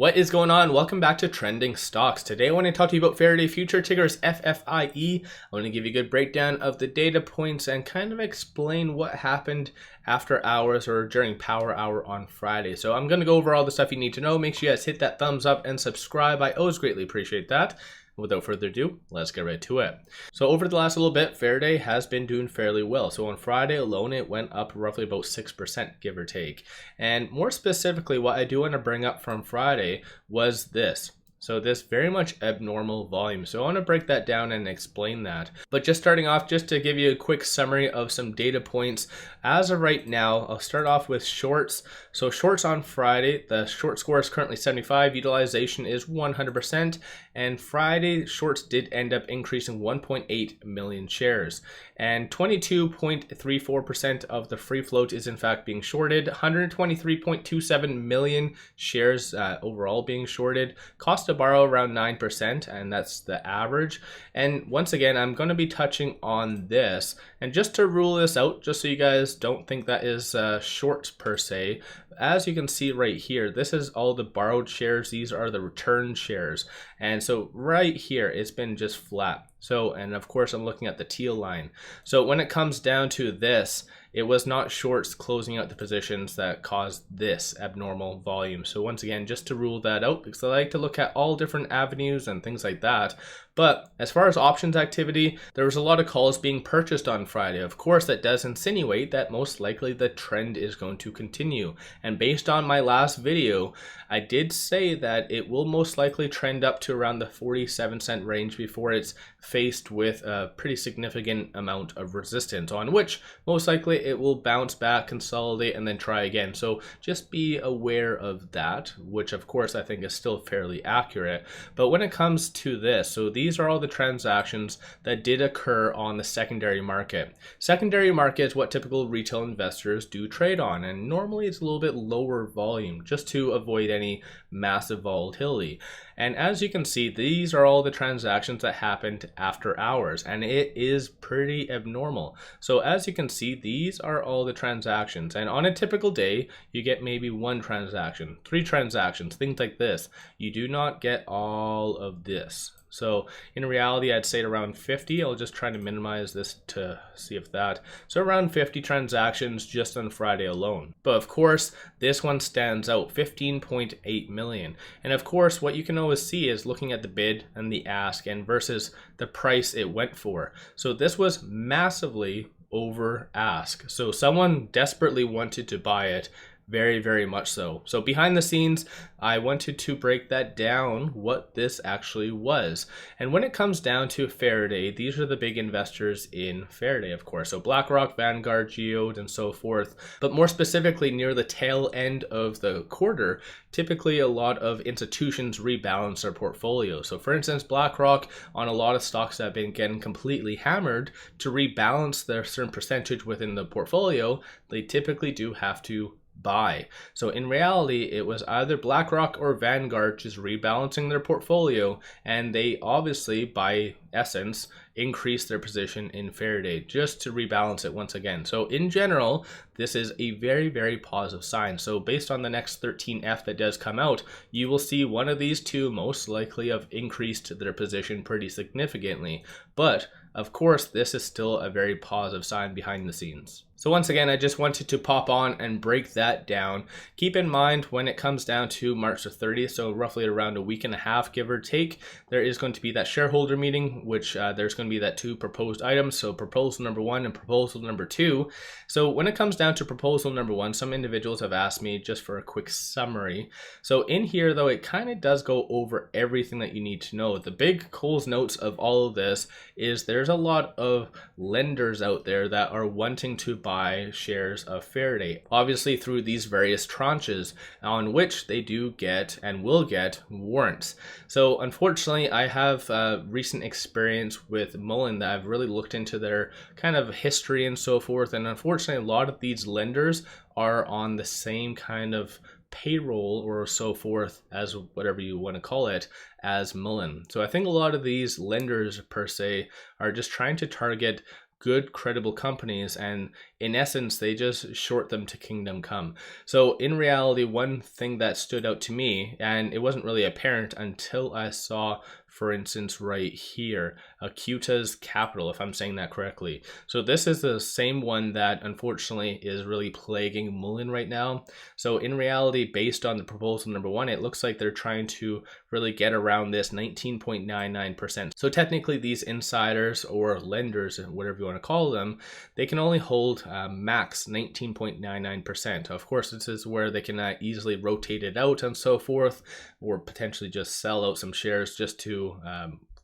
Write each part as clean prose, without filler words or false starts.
What is going on? Welcome back to Trending Stocks. Today I want to talk to you about Faraday Future, ticker is FFIE. I want to give you a good breakdown of the data points and kind of explain what happened after hours or during power hour on Friday. So I'm going to go over all the stuff you need to know. Make sure you guys hit that thumbs up and subscribe. I always greatly appreciate that. Without further ado, let's get right to it. So over the last little bit, Faraday has been doing fairly well. So on Friday alone, it went up roughly about 6%, give or take. And more specifically, what I do want to bring up from Friday was this. So this very much abnormal volume. So I want to break that down and explain that. But just starting off, just to give you a quick summary of some data points. As of right now, I'll start off with shorts. So shorts on Friday, the short score is currently 75, utilization is 100%. And Friday, shorts did end up increasing 1.8 million shares. And 22.34% of the free float is in fact being shorted. 123.27 million shares overall being shorted. Cost to borrow around 9%, and that's the average. And once again, I'm going to be touching on this. And just to rule this out, just so you guys don't think that is shorts per se, as you can see right here, this is all the borrowed shares. These are the return shares. And so right here, it's been just flat. So, and of course, I'm looking at the teal line. So when it comes down to this, it was not shorts closing out the positions that caused this abnormal volume. So once again, just to rule that out, because I like to look at all different avenues and things like that. But as far as options activity, there was a lot of calls being purchased on Friday. Of course, that does insinuate that most likely the trend is going to continue. And based on my last video, I did say that it will most likely trend up to around the 47-cent range before it's faced with a pretty significant amount of resistance, on which most likely it will bounce back, consolidate, and then try again. So just be aware of that, which of course I think is still fairly accurate. But when it comes to this, so these are all the transactions that did occur on the secondary market. Secondary market is what typical retail investors do trade on, and normally it's a little bit lower volume just to avoid any massive volatility. And as you can see, these are all the transactions that happened after hours, and it is pretty abnormal. So as you can see, these are all the transactions, and on a typical day, you get maybe one transaction, 3 transactions, things like this. You do not get all of this. So in reality, I'd say around 50. I'll just try to minimize this to see if that. So around 50 transactions just on Friday alone. But of course, this one stands out, 15.8 million. And of course, what you can always see is looking at the bid and the ask and versus the price it went for. So this was massively over ask. So someone desperately wanted to buy it. Very, very much so. So behind the scenes, I wanted to break that down, what this actually was. And when it comes down to Faraday, these are the big investors in Faraday, of course. So BlackRock, Vanguard, Geode, and so forth. But more specifically, near the tail end of the quarter, typically a lot of institutions rebalance their portfolio. So for instance, BlackRock on a lot of stocks that have been getting completely hammered, to rebalance their certain percentage within the portfolio, they typically do have to buy. So in reality, it was either BlackRock or Vanguard just rebalancing their portfolio, and they obviously, by essence, increased their position in Faraday just to rebalance it once again. So in general, this is a very, very positive sign. So based on the next 13F that does come out, you will see one of these two most likely have increased their position pretty significantly. But of course, this is still a very positive sign behind the scenes. So once again, I just wanted to pop on and break that down. Keep in mind when it comes down to March the 30th, so roughly around a week and a half, give or take, there is going to be that shareholder meeting, which there's going to be that 2 proposed items. So proposal number 1 and proposal number 2. So when it comes down to proposal number 1, some individuals have asked me just for a quick summary. So in here, though, it kind of does go over everything that you need to know. The big Coles notes of all of this is there's a lot of lenders out there that are wanting to buy shares of Faraday, obviously through these various tranches on which they do get and will get warrants. So unfortunately, I have recent experience with Mullen that I've really looked into their kind of history and so forth, and unfortunately a lot of these lenders are on the same kind of payroll or so forth as whatever you want to call it as Mullen. So I think a lot of these lenders per se are just trying to target good credible companies, and in essence, they just short them to kingdom come. So in reality, one thing that stood out to me, and it wasn't really apparent until I saw, for instance, right here, 𝗖𝗓𝗧𝗪, if I'm saying that correctly. So this is the same one that unfortunately is really plaguing Mullen right now. So in reality, based on the proposal number one, it looks like they're trying to really get around this 19.99%. So technically these insiders or lenders, whatever you want to call them, they can only hold max 19.99%. Of course, this is where they can easily rotate it out and so forth, or potentially just sell out some shares just to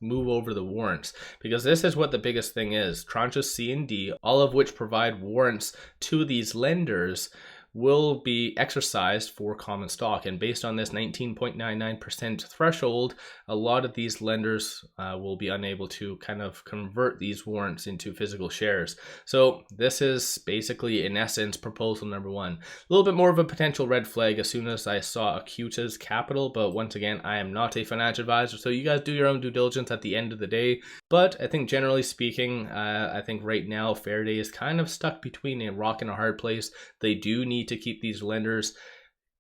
move over the warrants, because this is what the biggest thing is. Tranches C and D, all of which provide warrants to these lenders, will be exercised for common stock. And based on this 19.99% threshold, a lot of these lenders will be unable to kind of convert these warrants into physical shares. So this is basically, in essence, proposal number one. A little bit more of a potential red flag as soon as I saw 𝗖𝗓𝗧𝗪, but once again, I am not a financial advisor, so you guys do your own due diligence at the end of the day. But I think generally speaking, I think right now Faraday is kind of stuck between a rock and a hard place. They do need to keep these lenders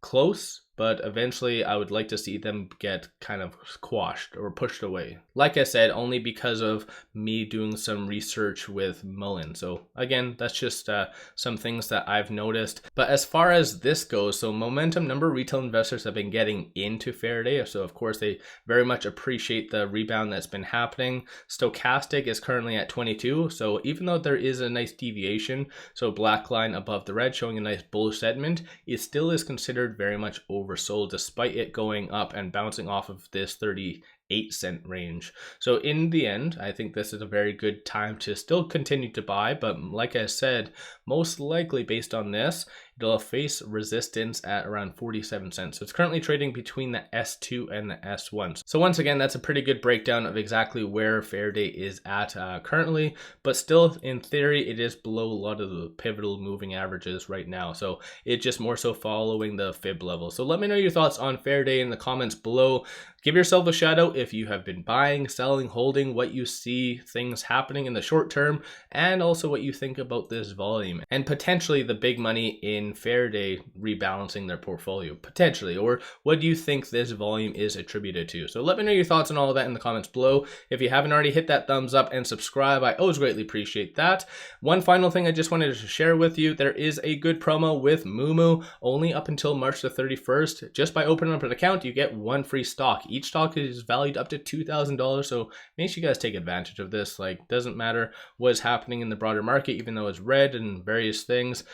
close, but eventually I would like to see them get kind of squashed or pushed away. Like I said, only because of me doing some research with Mullen. So again, that's just some things that I've noticed. But as far as this goes, so momentum, number of retail investors have been getting into Faraday. So of course they very much appreciate the rebound that's been happening. Stochastic is currently at 22. So even though there is a nice deviation, so black line above the red showing a nice bullish sentiment, it still is considered very much oversold despite it going up and bouncing off of this 38-cent range. So in the end, I think this is a very good time to still continue to buy, but like I said, most likely based on this, it'll face resistance at around 47 cents. So it's currently trading between the S2 and the S1. So once again, that's a pretty good breakdown of exactly where Faraday is at currently, but still in theory, it is below a lot of the pivotal moving averages right now. So it's just more so following the fib level. So let me know your thoughts on Faraday in the comments below. Give yourself a shout out if you have been buying, selling, holding, what you see things happening in the short term, and also what you think about this volume and potentially the big money in Faraday rebalancing their portfolio, potentially, or what do you think this volume is attributed to? So let me know your thoughts on all of that in the comments below. If you haven't already, hit that thumbs up and subscribe. I always greatly appreciate that. One final thing I just wanted to share with you, there is a good promo with moomoo only up until March the 31st. Just by opening up an account, you get one free stock. Each stock is valued up to $2,000, so make sure you guys take advantage of this. Like, doesn't matter what's happening in the broader market, even though it's red and various things,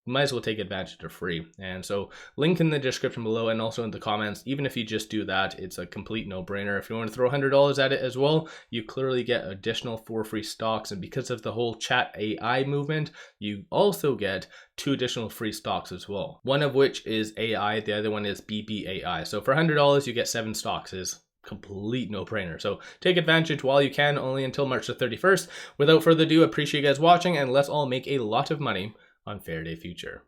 might as well take advantage of free. And so link in the description below and also in the comments. Even if you just do that, it's a complete no-brainer. If you want to throw $100 at it as well, you clearly get additional 4 free stocks. And because of the whole chat AI movement, you also get 2 additional free stocks as well. One of which is AI, the other one is BBAI. So for $100, you get 7 stocks. Is complete no-brainer. So take advantage while you can, only until March the 31st. Without further ado, appreciate you guys watching, and let's all make a lot of money on Faraday Future.